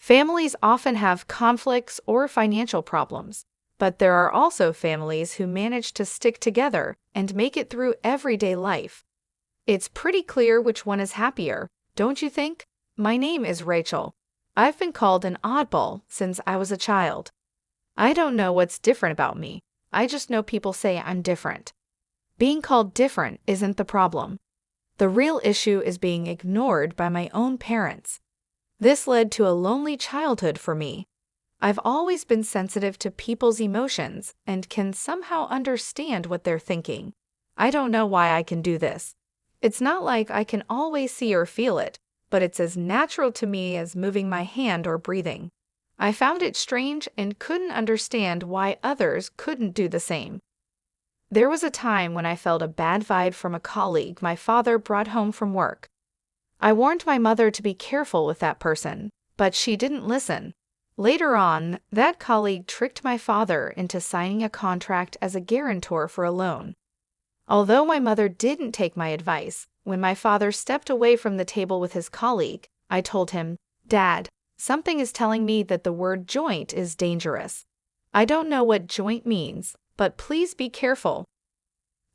Families often have conflicts or financial problems, but there are also families who manage to stick together and make it through everyday life. It's pretty clear which one is happier, don't you think? My name is Rachel. I've been called an oddball since I was a child. I don't know what's different about me. I just know people say I'm different. Being called different isn't the problem. The real issue is being ignored by my own parents. This led to a lonely childhood for me. I've always been sensitive to people's emotions and can somehow understand what they're thinking. I don't know why I can do this. It's not like I can always see or feel it, but it's as natural to me as moving my hand or breathing. I found it strange and couldn't understand why others couldn't do the same. There was a time when I felt a bad vibe from a colleague my father brought home from work. I warned my mother to be careful with that person, but she didn't listen. Later on, that colleague tricked my father into signing a contract as a guarantor for a loan. Although my mother didn't take my advice, when my father stepped away from the table with his colleague, I told him, "Dad, something is telling me that the word joint is dangerous. I don't know what joint means, but please be careful."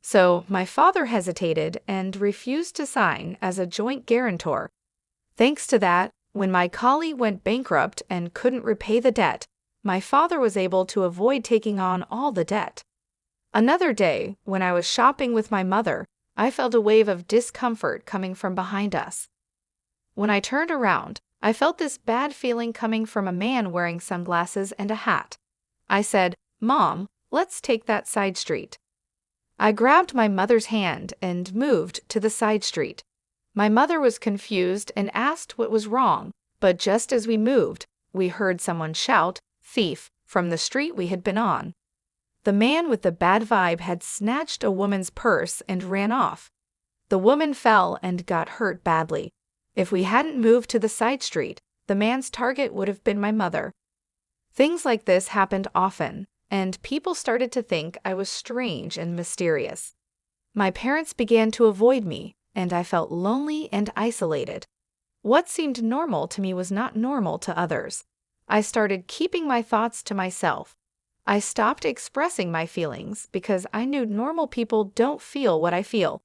So my father hesitated and refused to sign as a joint guarantor. Thanks to that, when my colleague went bankrupt and couldn't repay the debt, my father was able to avoid taking on all the debt. Another day, when I was shopping with my mother, I felt a wave of discomfort coming from behind us. When I turned around, I felt this bad feeling coming from a man wearing sunglasses and a hat. I said, "Mom, let's take that side street." I grabbed my mother's hand and moved to the side street. My mother was confused and asked what was wrong, but just as we moved, we heard someone shout, "Thief," from the street we had been on. The man with the bad vibe had snatched a woman's purse and ran off. The woman fell and got hurt badly. If we hadn't moved to the side street, the man's target would have been my mother. Things like this happened often, and people started to think I was strange and mysterious. My parents began to avoid me, and I felt lonely and isolated. What seemed normal to me was not normal to others. I started keeping my thoughts to myself. I stopped expressing my feelings because I knew normal people don't feel what I feel.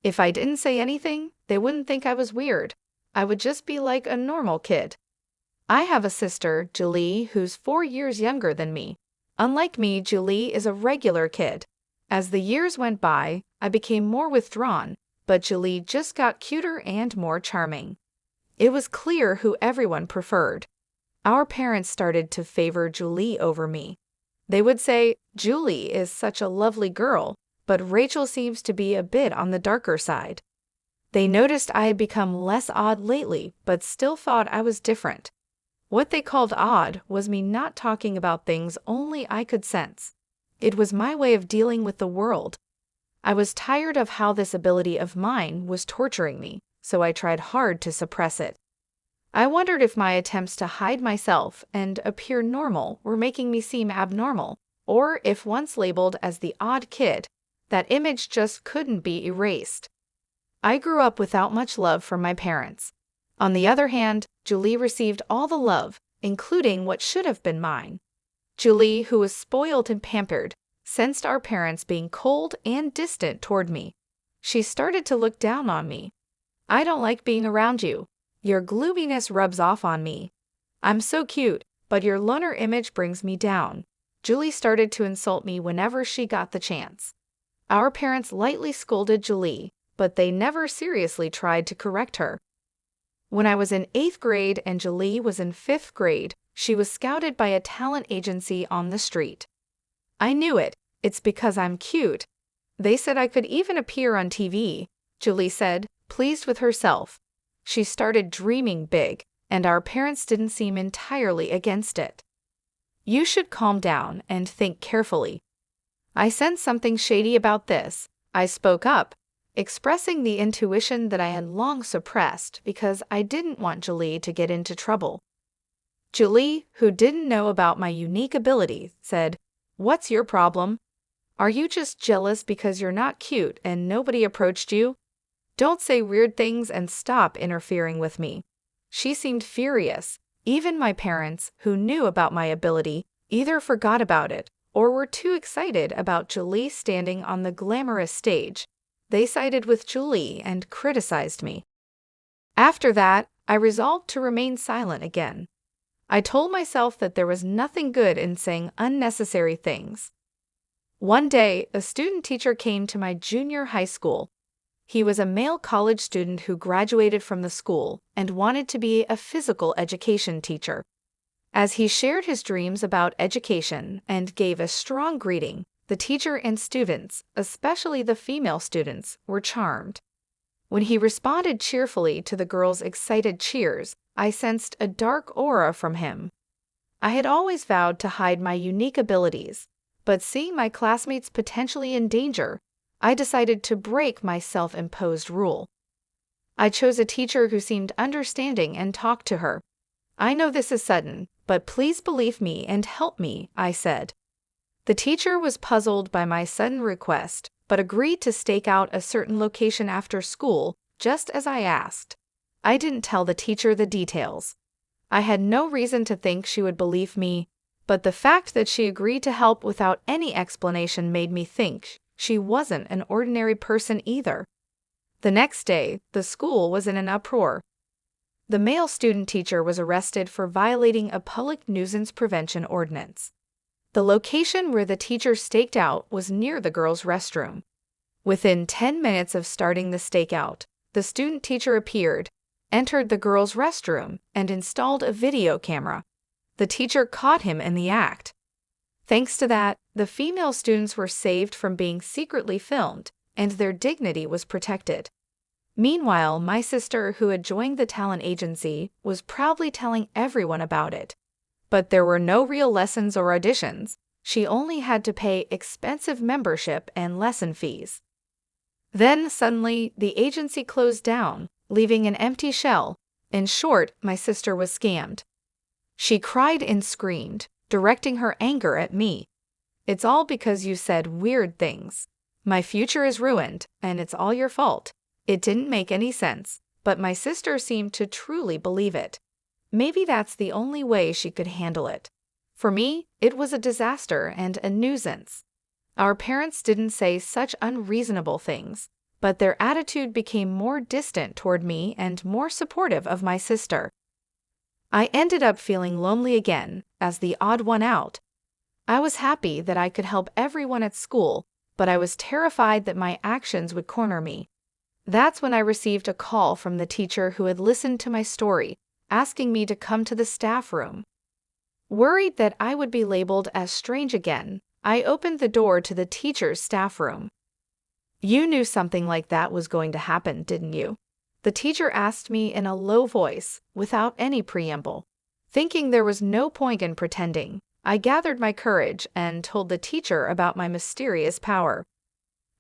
If I didn't say anything, they wouldn't think I was weird. I would just be like a normal kid. I have a sister, Julie, who's 4 years younger than me. Unlike me, Julie is a regular kid. As the years went by, I became more withdrawn, but Julie just got cuter and more charming. It was clear who everyone preferred. Our parents started to favor Julie over me. They would say, "Julie is such a lovely girl, but Rachel seems to be a bit on the darker side." They noticed I had become less odd lately, but still thought I was different. What they called odd was me not talking about things only I could sense. It was my way of dealing with the world. I was tired of how this ability of mine was torturing me, so I tried hard to suppress it. I wondered if my attempts to hide myself and appear normal were making me seem abnormal, or if once labeled as the odd kid, that image just couldn't be erased. I grew up without much love from my parents. On the other hand, Julie received all the love, including what should have been mine. Julie, who was spoiled and pampered, sensed our parents being cold and distant toward me. She started to look down on me. "I don't like being around you. Your gloominess rubs off on me. I'm so cute, but your loner image brings me down." Julie started to insult me whenever she got the chance. Our parents lightly scolded Julie, but they never seriously tried to correct her. When I was in 8th grade and Julie was in 5th grade, she was scouted by a talent agency on the street. I knew it. It's because I'm cute. They said I could even appear on TV, Julie said, pleased with herself. She started dreaming big, and our parents didn't seem entirely against it. "You should calm down and think carefully." I sensed something shady about this. I spoke up, expressing the intuition that I had long suppressed because I didn't want Julie to get into trouble. Julie, who didn't know about my unique ability, said, "What's your problem? Are you just jealous because you're not cute and nobody approached you? Don't say weird things and stop interfering with me." She seemed furious, Even my parents, who knew about my ability, either forgot about it or were too excited about Julie standing on the glamorous stage. They sided with Julie and criticized me. After that, I resolved to remain silent again. I told myself that there was nothing good in saying unnecessary things. One day, a student teacher came to my junior high school. He was a male college student who graduated from the school and wanted to be a physical education teacher. As he shared his dreams about education and gave a strong greeting, the teacher and students, especially the female students, were charmed. When he responded cheerfully to the girls' excited cheers, I sensed a dark aura from him. I had always vowed to hide my unique abilities, but seeing my classmates potentially in danger, I decided to break my self-imposed rule. I chose a teacher who seemed understanding and talked to her. "I know this is sudden, but please believe me and help me," I said. The teacher was puzzled by my sudden request, but agreed to stake out a certain location after school, just as I asked. I didn't tell the teacher the details. I had no reason to think she would believe me, but the fact that she agreed to help without any explanation made me think she wasn't an ordinary person either. The next day, the school was in an uproar. The male student teacher was arrested for violating a public nuisance prevention ordinance. The location where the teacher staked out was near the girls' restroom. Within 10 minutes of starting the stakeout, the student teacher appeared, entered the girls' restroom, and installed a video camera. The teacher caught him in the act. Thanks to that, the female students were saved from being secretly filmed, and their dignity was protected. Meanwhile, my sister, who had joined the talent agency, was proudly telling everyone about it. But there were no real lessons or auditions. She only had to pay expensive membership and lesson fees. Then, suddenly, the agency closed down, leaving an empty shell. In short, my sister was scammed. She cried and screamed, directing her anger at me. "It's all because you said weird things. My future is ruined, and it's all your fault." It didn't make any sense, but my sister seemed to truly believe it. Maybe that's the only way she could handle it. For me, it was a disaster and a nuisance. Our parents didn't say such unreasonable things, but their attitude became more distant toward me and more supportive of my sister. I ended up feeling lonely again, as the odd one out. I was happy that I could help everyone at school, but I was terrified that my actions would corner me. That's when I received a call from the teacher who had listened to my story, asking me to come to the staff room. Worried that I would be labeled as strange again, I opened the door to the teacher's staff room. "You knew something like that was going to happen, didn't you?" The teacher asked me in a low voice, without any preamble. Thinking there was no point in pretending, I gathered my courage and told the teacher about my mysterious power.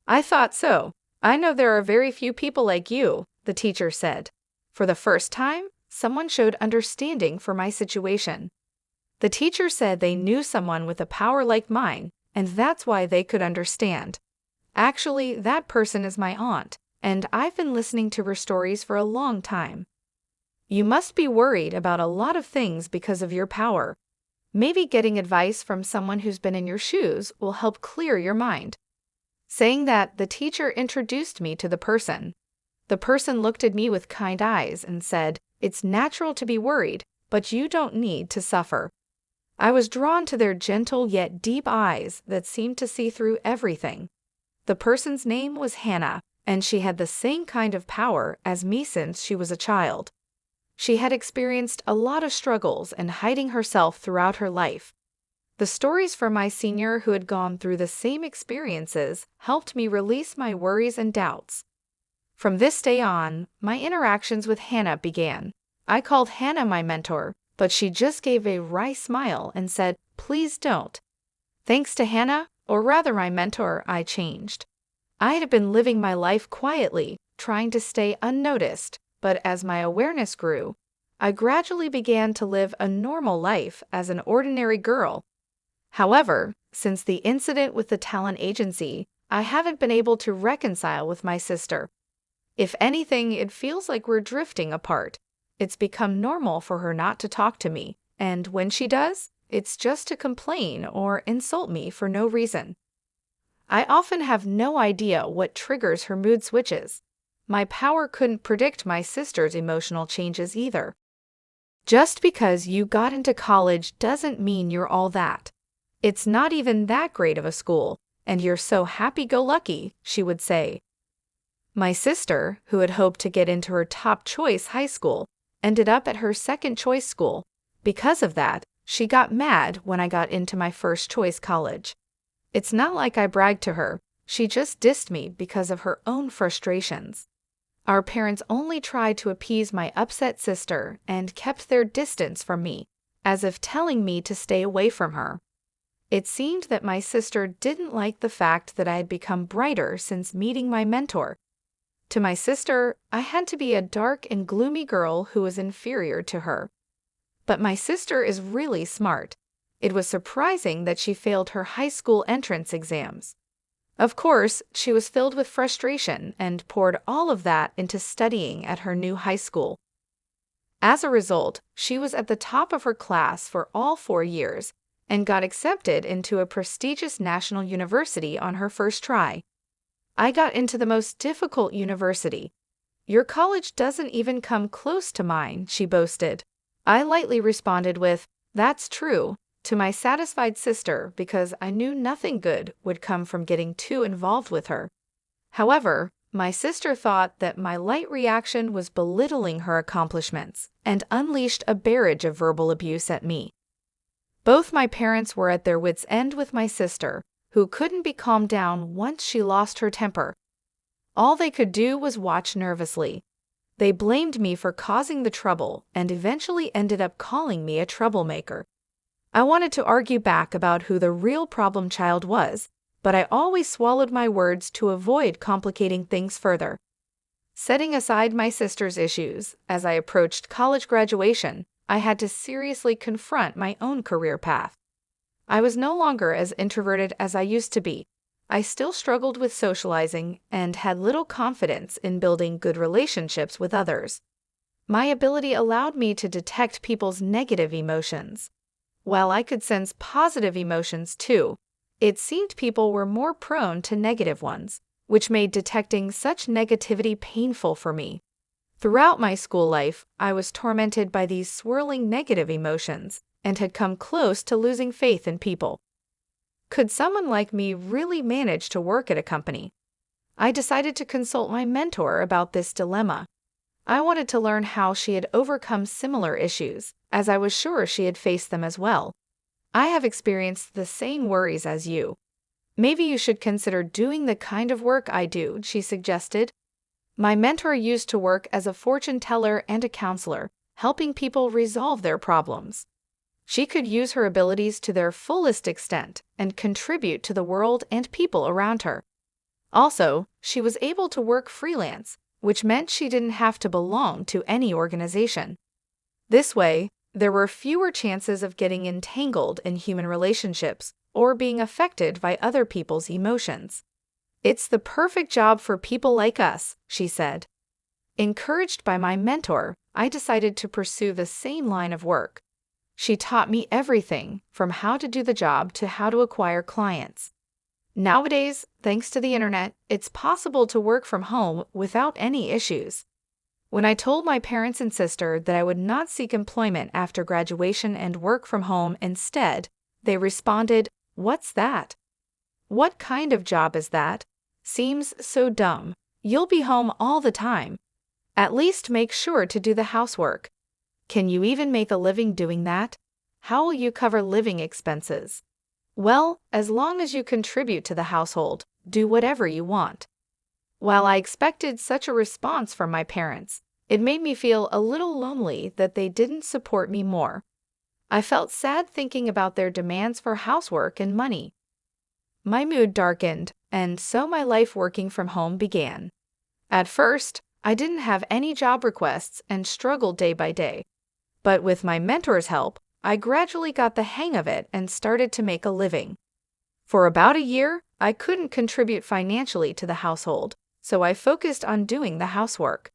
"I thought so. I know there are very few people like you," the teacher said. For the first time, someone showed understanding for my situation. The teacher said they knew someone with a power like mine, and that's why they could understand. Actually, that person is my aunt, and I've been listening to her stories for a long time. "You must be worried about a lot of things because of your power. Maybe getting advice from someone who's been in your shoes will help clear your mind." Saying that, the teacher introduced me to the person. The person looked at me with kind eyes and said, "It's natural to be worried, but you don't need to suffer." I was drawn to their gentle yet deep eyes that seemed to see through everything. The person's name was Hannah, and she had the same kind of power as me since she was a child. She had experienced a lot of struggles and hiding herself throughout her life. The stories from my senior who had gone through the same experiences helped me release my worries and doubts. From this day on, my interactions with Hannah began. I called Hannah my mentor, but she just gave a wry smile and said, "Please don't." Thanks to Hannah, or rather my mentor, I changed. I had been living my life quietly, trying to stay unnoticed, but as my awareness grew, I gradually began to live a normal life as an ordinary girl. However, since the incident with the talent agency, I haven't been able to reconcile with my sister. If anything, it feels like we're drifting apart. it's become normal for her not to talk to me, and when she does, it's just to complain or insult me for no reason. I often have no idea what triggers her mood switches. My power couldn't predict my sister's emotional changes either. Just because you got into college doesn't mean you're all that. It's not even that great of a school, and you're so happy-go-lucky, she would say. My sister, who had hoped to get into her top-choice high school, ended up at her second-choice school. Because of that, she got mad when I got into my first-choice college. It's not like I bragged to her, she just dissed me because of her own frustrations. Our parents only tried to appease my upset sister and kept their distance from me, as if telling me to stay away from her. It seemed that my sister didn't like the fact that I had become brighter since meeting my mentor. To my sister, I had to be a dark and gloomy girl who was inferior to her. But my sister is really smart. It was surprising that she failed her high school entrance exams. Of course, she was filled with frustration and poured all of that into studying at her new high school. As a result, she was at the top of her class for all 4 years and got accepted into a prestigious national university on her first try. I got into the most difficult university. Your college doesn't even come close to mine, she boasted. I lightly responded with, "That's true," to my satisfied sister because I knew nothing good would come from getting too involved with her. However, my sister thought that my light reaction was belittling her accomplishments and unleashed a barrage of verbal abuse at me. Both my parents were at their wits' end with my sister, who couldn't be calmed down once she lost her temper. All they could do was watch nervously. They blamed me for causing the trouble and eventually ended up calling me a troublemaker. I wanted to argue back about who the real problem child was, but I always swallowed my words to avoid complicating things further. Setting aside my sister's issues, as I approached college graduation, I had to seriously confront my own career path. I was no longer as introverted as I used to be. I still struggled with socializing and had little confidence in building good relationships with others. My ability allowed me to detect people's negative emotions. While I could sense positive emotions too, it seemed people were more prone to negative ones, which made detecting such negativity painful for me. Throughout my school life, I was tormented by these swirling negative emotions and had come close to losing faith in people. Could someone like me really manage to work at a company? I decided to consult my mentor about this dilemma. I wanted to learn how she had overcome similar issues, as I was sure she had faced them as well. I have experienced the same worries as you. Maybe you should consider doing the kind of work I do, she suggested. My mentor used to work as a fortune teller and a counselor, helping people resolve their problems. She could use her abilities to their fullest extent and contribute to the world and people around her. Also, she was able to work freelance, which meant she didn't have to belong to any organization. This way, there were fewer chances of getting entangled in human relationships or being affected by other people's emotions. "It's the perfect job for people like us," she said. Encouraged by my mentor, I decided to pursue the same line of work. She taught me everything from how to do the job to how to acquire clients. Nowadays, thanks to the internet, it's possible to work from home without any issues. When I told my parents and sister that I would not seek employment after graduation and work from home instead, they responded, "What's that? What kind of job is that? Seems so dumb. You'll be home all the time. At least make sure to do the housework. Can you even make a living doing that? How will you cover living expenses? Well, as long as you contribute to the household, do whatever you want." While I expected such a response from my parents, it made me feel a little lonely that they didn't support me more. I felt sad thinking about their demands for housework and money. My mood darkened, and so my life working from home began. At first, I didn't have any job requests and struggled day by day. But with my mentor's help, I gradually got the hang of it and started to make a living. For about a year, I couldn't contribute financially to the household, so I focused on doing the housework.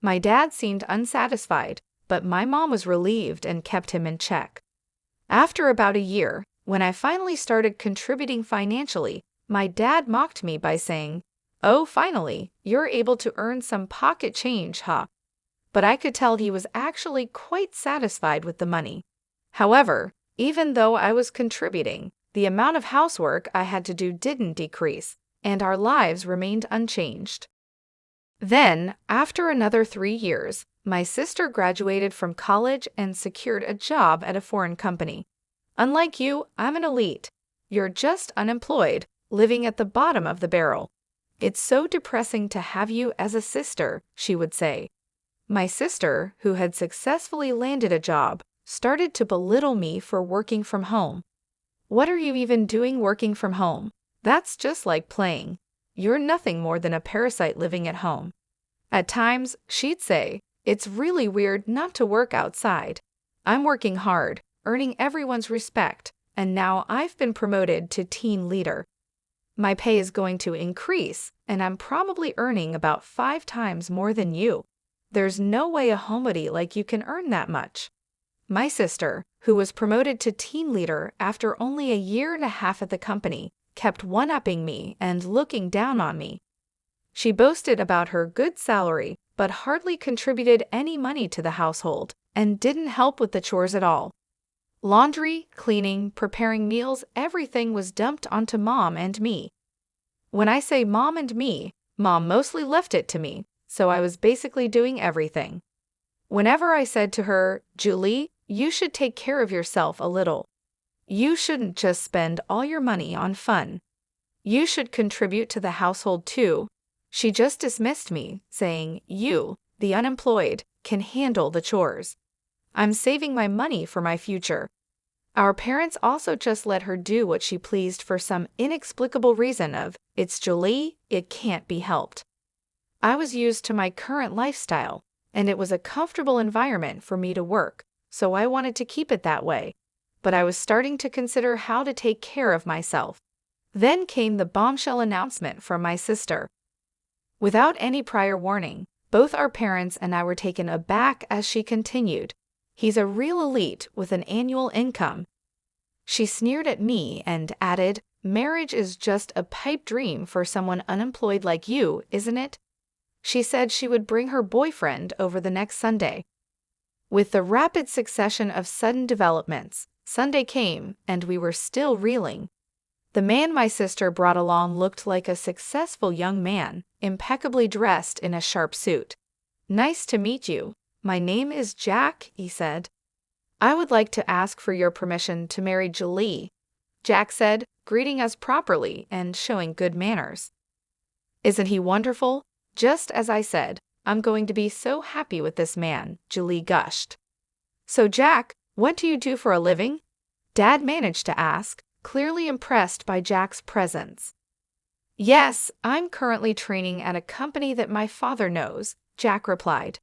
My dad seemed unsatisfied, but my mom was relieved and kept him in check. After about a year, when I finally started contributing financially, my dad mocked me by saying, "Oh, finally, you're able to earn some pocket change, huh?" But I could tell he was actually quite satisfied with the money. However, even though I was contributing, the amount of housework I had to do didn't decrease, and our lives remained unchanged. Then, after another 3 years, my sister graduated from college and secured a job at a foreign company. Unlike you, I'm an elite. You're just unemployed, living at the bottom of the barrel. It's so depressing to have you as a sister, she would say. My sister, who had successfully landed a job, started to belittle me for working from home. "What are you even doing working from home? That's just like playing. You're nothing more than a parasite living at home." At times, she'd say, "It's really weird not to work outside. I'm working hard, earning everyone's respect, and now I've been promoted to team leader. My pay is going to increase, and I'm probably earning about 5 times more than you. There's no way a homebody like you can earn that much." My sister, who was promoted to team leader after only a year and a half at the company, kept one-upping me and looking down on me. She boasted about her good salary, but hardly contributed any money to the household, and didn't help with the chores at all. Laundry, cleaning, preparing meals, everything was dumped onto Mom and me. When I say Mom and me, Mom mostly left it to me, so I was basically doing everything. Whenever I said to her, "Julie, you should take care of yourself a little. You shouldn't just spend all your money on fun. You should contribute to the household too," she just dismissed me, saying, "You, the unemployed, can handle the chores. I'm saving my money for my future." Our parents also just let her do what she pleased for some inexplicable reason of, "It's Julie, it can't be helped." I was used to my current lifestyle, and it was a comfortable environment for me to work, so I wanted to keep it that way. But I was starting to consider how to take care of myself. Then came the bombshell announcement from my sister. Without any prior warning, both our parents and I were taken aback as she continued, "He's a real elite with an annual income." She sneered at me and added, "Marriage is just a pipe dream for someone unemployed like you, isn't it?" She said she would bring her boyfriend over the next Sunday. With the rapid succession of sudden developments, Sunday came, and we were still reeling. The man my sister brought along looked like a successful young man, impeccably dressed in a sharp suit. "Nice to meet you. My name is Jack," he said. "I would like to ask for your permission to marry Julie," Jack said, greeting us properly and showing good manners. "Isn't he wonderful? Just as I said, I'm going to be so happy with this man," Julie gushed. "So Jack, what do you do for a living?" Dad managed to ask, clearly impressed by Jack's presence. "Yes, I'm currently training at a company that my father knows," Jack replied.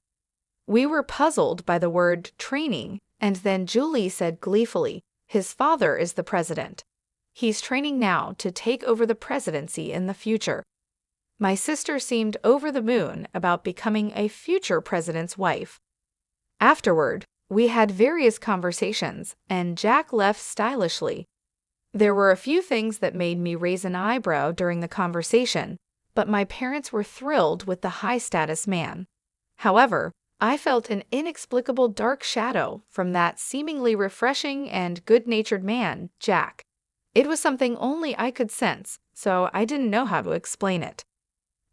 We were puzzled by the word training, and then Julie said gleefully, "His father is the president. He's training now to take over the presidency in the future." My sister seemed over the moon about becoming a future president's wife. Afterward, we had various conversations, and Jack left stylishly. There were a few things that made me raise an eyebrow during the conversation, but my parents were thrilled with the high-status man. However, I felt an inexplicable dark shadow from that seemingly refreshing and good-natured man, Jack. It was something only I could sense, so I didn't know how to explain it.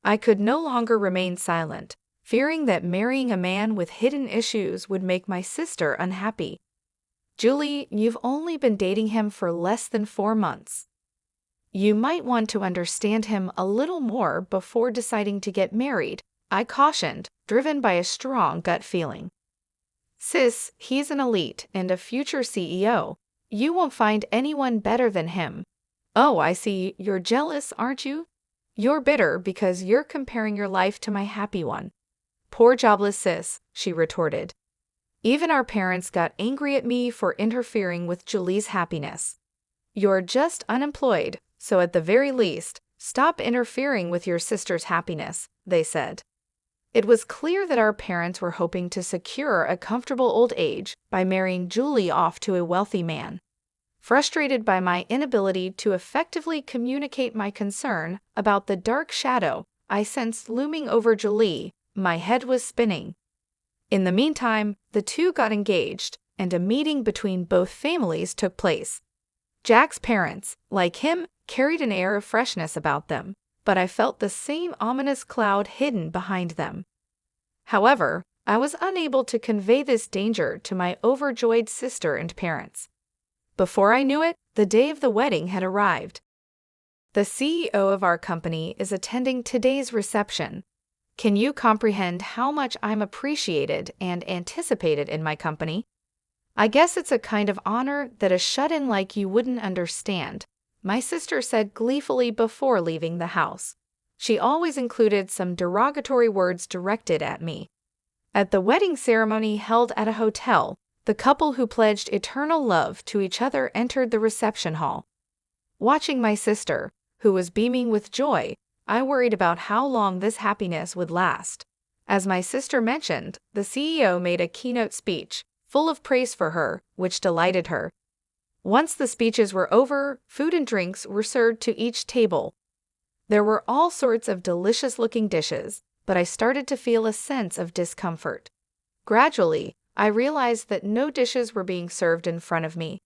I could no longer remain silent, fearing that marrying a man with hidden issues would make my sister unhappy. "Julie, you've only been dating him for less than 4 months. You might want to understand him a little more before deciding to get married," I cautioned, driven by a strong gut feeling. "Sis, he's an elite and a future CEO. You won't find anyone better than him." "Oh, I see, you're jealous, aren't you? You're bitter because you're comparing your life to my happy one." "Poor jobless sis," she retorted. Even our parents got angry at me for interfering with Julie's happiness. "You're just unemployed, so at the very least, stop interfering with your sister's happiness," they said. It was clear that our parents were hoping to secure a comfortable old age by marrying Julie off to a wealthy man. Frustrated by my inability to effectively communicate my concern about the dark shadow I sensed looming over Julie, my head was spinning. In the meantime, the two got engaged, and a meeting between both families took place. Jack's parents, like him, carried an air of freshness about them, but I felt the same ominous cloud hidden behind them. However, I was unable to convey this danger to my overjoyed sister and parents. Before I knew it, the day of the wedding had arrived. The CEO of our company is attending today's reception. Can you comprehend how much I'm appreciated and anticipated in my company? I guess it's a kind of honor that a shut-in like you wouldn't understand, my sister said gleefully before leaving the house. She always included some derogatory words directed at me. At the wedding ceremony held at a hotel, the couple who pledged eternal love to each other entered the reception hall. Watching my sister, who was beaming with joy, I worried about how long this happiness would last. As my sister mentioned, the CEO made a keynote speech, full of praise for her, which delighted her. Once the speeches were over, food and drinks were served to each table. There were all sorts of delicious-looking dishes, but I started to feel a sense of discomfort. Gradually, I realized that no dishes were being served in front of me.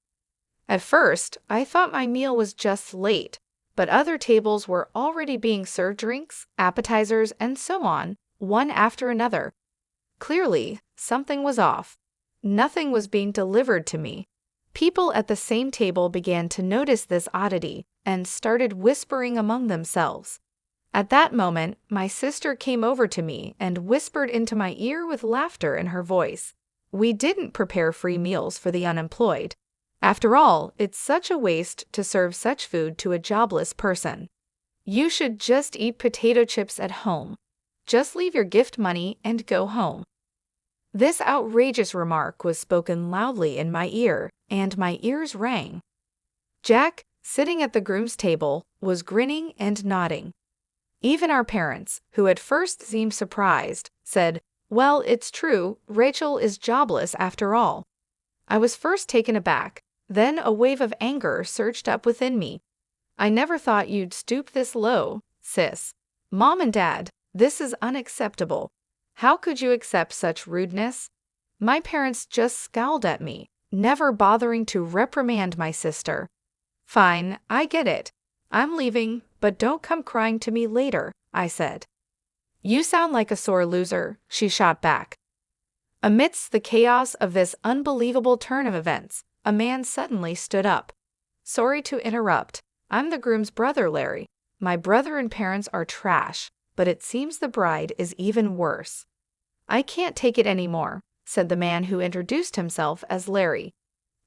At first, I thought my meal was just late, but other tables were already being served drinks, appetizers, and so on, one after another. Clearly, something was off. Nothing was being delivered to me. People at the same table began to notice this oddity and started whispering among themselves. At that moment, my sister came over to me and whispered into my ear with laughter in her voice. We didn't prepare free meals for the unemployed. After all, it's such a waste to serve such food to a jobless person. You should just eat potato chips at home. Just leave your gift money and go home. This outrageous remark was spoken loudly in my ear, and my ears rang. Jack, sitting at the groom's table, was grinning and nodding. Even our parents, who at first seemed surprised, said, "Well, it's true, Rachel is jobless after all." I was first taken aback. Then a wave of anger surged up within me. I never thought you'd stoop this low, sis. Mom and Dad, this is unacceptable. How could you accept such rudeness? My parents just scowled at me, never bothering to reprimand my sister. Fine, I get it. I'm leaving, but don't come crying to me later, I said. You sound like a sore loser, she shot back. Amidst the chaos of this unbelievable turn of events, a man suddenly stood up. Sorry to interrupt. I'm the groom's brother, Larry. My brother and parents are trash, but it seems the bride is even worse. I can't take it anymore, said the man who introduced himself as Larry.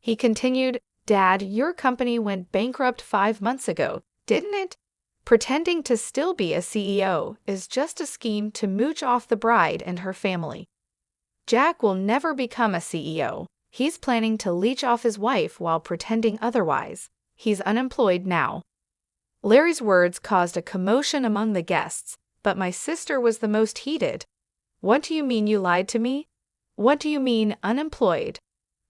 He continued, Dad, your company went bankrupt 5 months ago, didn't it? Pretending to still be a CEO is just a scheme to mooch off the bride and her family. Jack will never become a CEO. He's planning to leech off his wife while pretending otherwise. He's unemployed now. Larry's words caused a commotion among the guests, but my sister was the most heated. What do you mean you lied to me? What do you mean unemployed?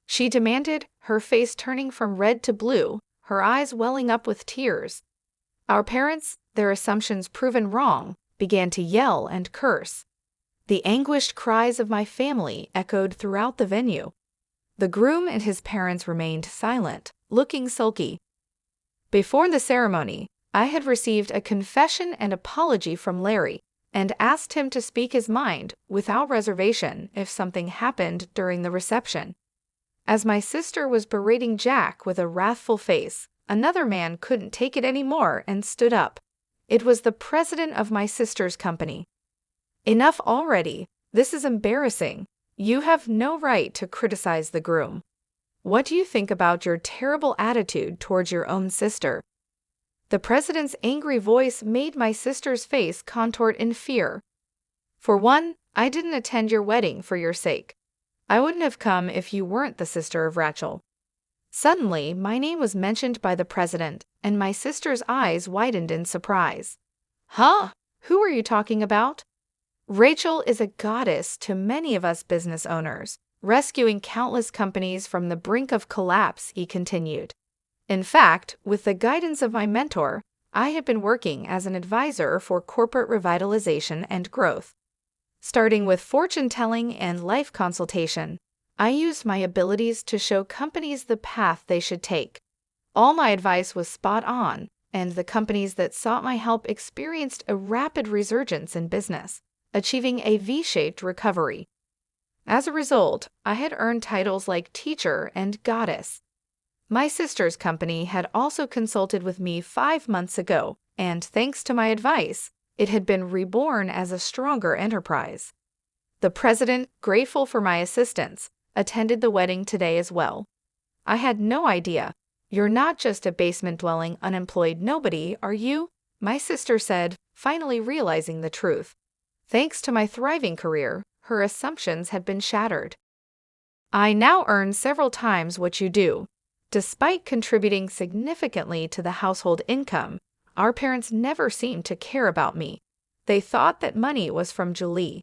She demanded, her face turning from red to blue, her eyes welling up with tears. Our parents, their assumptions proven wrong, began to yell and curse. The anguished cries of my family echoed throughout the venue. The groom and his parents remained silent, looking sulky. Before the ceremony, I had received a confession and apology from Larry and asked him to speak his mind without reservation if something happened during the reception. As my sister was berating Jack with a wrathful face, another man couldn't take it anymore and stood up. It was the president of my sister's company. Enough already. This is embarrassing. You have no right to criticize the groom. What do you think about your terrible attitude towards your own sister? The president's angry voice made my sister's face contort in fear. For one, I didn't attend your wedding for your sake. I wouldn't have come if you weren't the sister of Rachel. Suddenly, my name was mentioned by the president, and my sister's eyes widened in surprise. Huh? Who are you talking about? Rachel is a goddess to many of us business owners, rescuing countless companies from the brink of collapse, he continued. In fact, with the guidance of my mentor, I have been working as an advisor for corporate revitalization and growth. Starting with fortune-telling and life consultation, I used my abilities to show companies the path they should take. All my advice was spot on, and the companies that sought my help experienced a rapid resurgence in business, achieving a V-shaped recovery. As a result, I had earned titles like teacher and goddess. My sister's company had also consulted with me 5 months ago, and thanks to my advice, it had been reborn as a stronger enterprise. The president, grateful for my assistance, attended the wedding today as well. I had no idea. You're not just a basement-dwelling, unemployed nobody, are you? My sister said, finally realizing the truth. Thanks to my thriving career, her assumptions had been shattered. I now earn several times what you do. Despite contributing significantly to the household income, our parents never seemed to care about me. They thought that money was from Julie.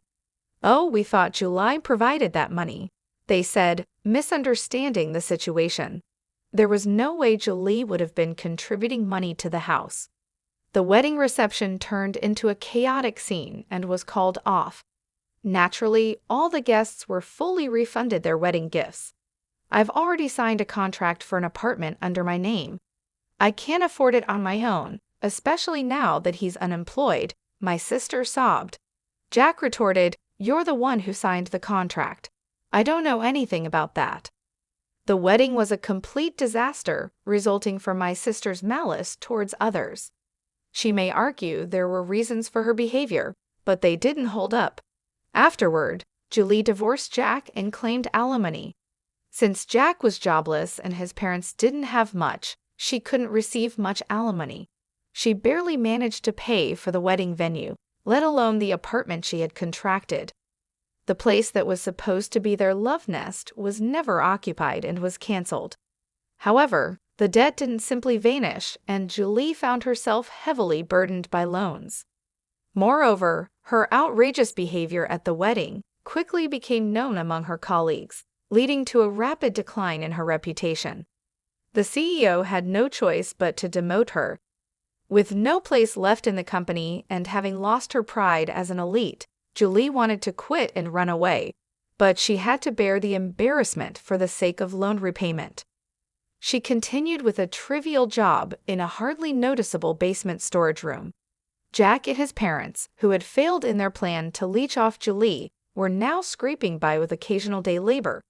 Oh, we thought Julie provided that money, they said, misunderstanding the situation. There was no way Julie would have been contributing money to the house. The wedding reception turned into a chaotic scene and was called off. Naturally, all the guests were fully refunded their wedding gifts. I've already signed a contract for an apartment under my name. I can't afford it on my own, especially now that he's unemployed, my sister sobbed. Jack retorted, "You're the one who signed the contract. I don't know anything about that." The wedding was a complete disaster, resulting from my sister's malice towards others. She may argue there were reasons for her behavior, but they didn't hold up. Afterward, Julie divorced Jack and claimed alimony. Since Jack was jobless and his parents didn't have much, she couldn't receive much alimony. She barely managed to pay for the wedding venue, let alone the apartment she had contracted. The place that was supposed to be their love nest was never occupied and was canceled. However, the debt didn't simply vanish, and Julie found herself heavily burdened by loans. Moreover, her outrageous behavior at the wedding quickly became known among her colleagues, leading to a rapid decline in her reputation. The CEO had no choice but to demote her. With no place left in the company and having lost her pride as an elite, Julie wanted to quit and run away, but she had to bear the embarrassment for the sake of loan repayment. She continued with a trivial job in a hardly noticeable basement storage room. Jack and his parents, who had failed in their plan to leech off Julie, were now scraping by with occasional day labor.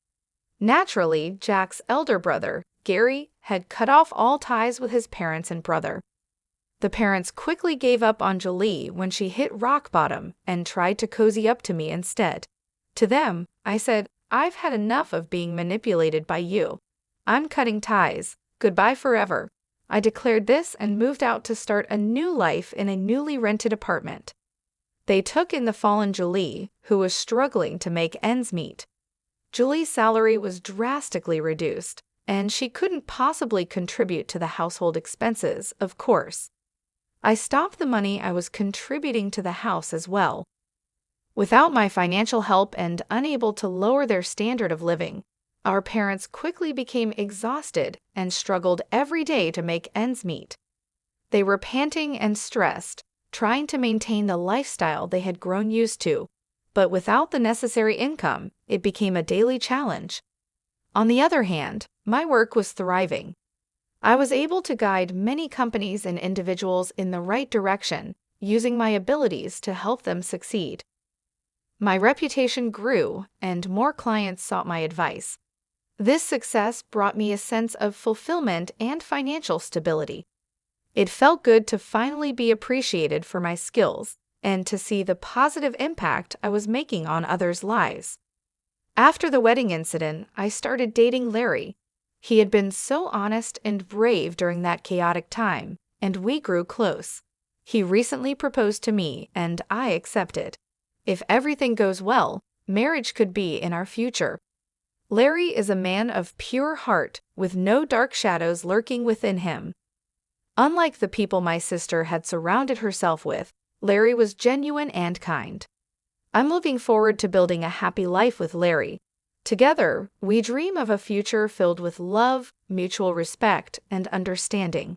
Naturally, Jack's elder brother, Gary, had cut off all ties with his parents and brother. The parents quickly gave up on Julie when she hit rock bottom and tried to cozy up to me instead. To them, I said, "I've had enough of being manipulated by you. I'm cutting ties. Goodbye forever." I declared this and moved out to start a new life in a newly rented apartment. They took in the fallen Julie, who was struggling to make ends meet. Julie's salary was drastically reduced, and she couldn't possibly contribute to the household expenses, of course. I stopped the money I was contributing to the house as well. Without my financial help and unable to lower their standard of living, our parents quickly became exhausted and struggled every day to make ends meet. They were panting and stressed, trying to maintain the lifestyle they had grown used to, but without the necessary income, it became a daily challenge. On the other hand, my work was thriving. I was able to guide many companies and individuals in the right direction, using my abilities to help them succeed. My reputation grew, and more clients sought my advice. This success brought me a sense of fulfillment and financial stability. It felt good to finally be appreciated for my skills and to see the positive impact I was making on others' lives. After the wedding incident, I started dating Larry. He had been so honest and brave during that chaotic time, and we grew close. He recently proposed to me, and I accepted. If everything goes well, marriage could be in our future. Larry is a man of pure heart, with no dark shadows lurking within him. Unlike the people my sister had surrounded herself with, Larry was genuine and kind. I'm looking forward to building a happy life with Larry. Together, we dream of a future filled with love, mutual respect, and understanding.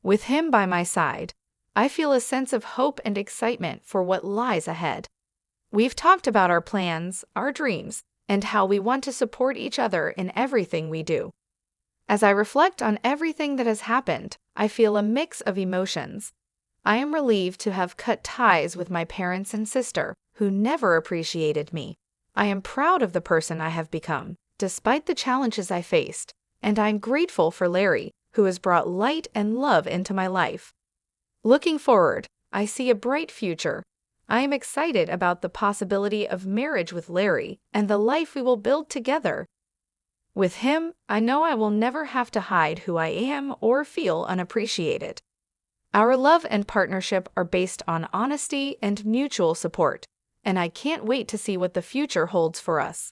With him by my side, I feel a sense of hope and excitement for what lies ahead. We've talked about our plans, our dreams, and how we want to support each other in everything we do. As I reflect on everything that has happened, I feel a mix of emotions. I am relieved to have cut ties with my parents and sister, who never appreciated me. I am proud of the person I have become, despite the challenges I faced, and I'm grateful for Larry, who has brought light and love into my life. Looking forward, I see a bright future. I am excited about the possibility of marriage with Larry and the life we will build together. With him, I know I will never have to hide who I am or feel unappreciated. Our love and partnership are based on honesty and mutual support, and I can't wait to see what the future holds for us.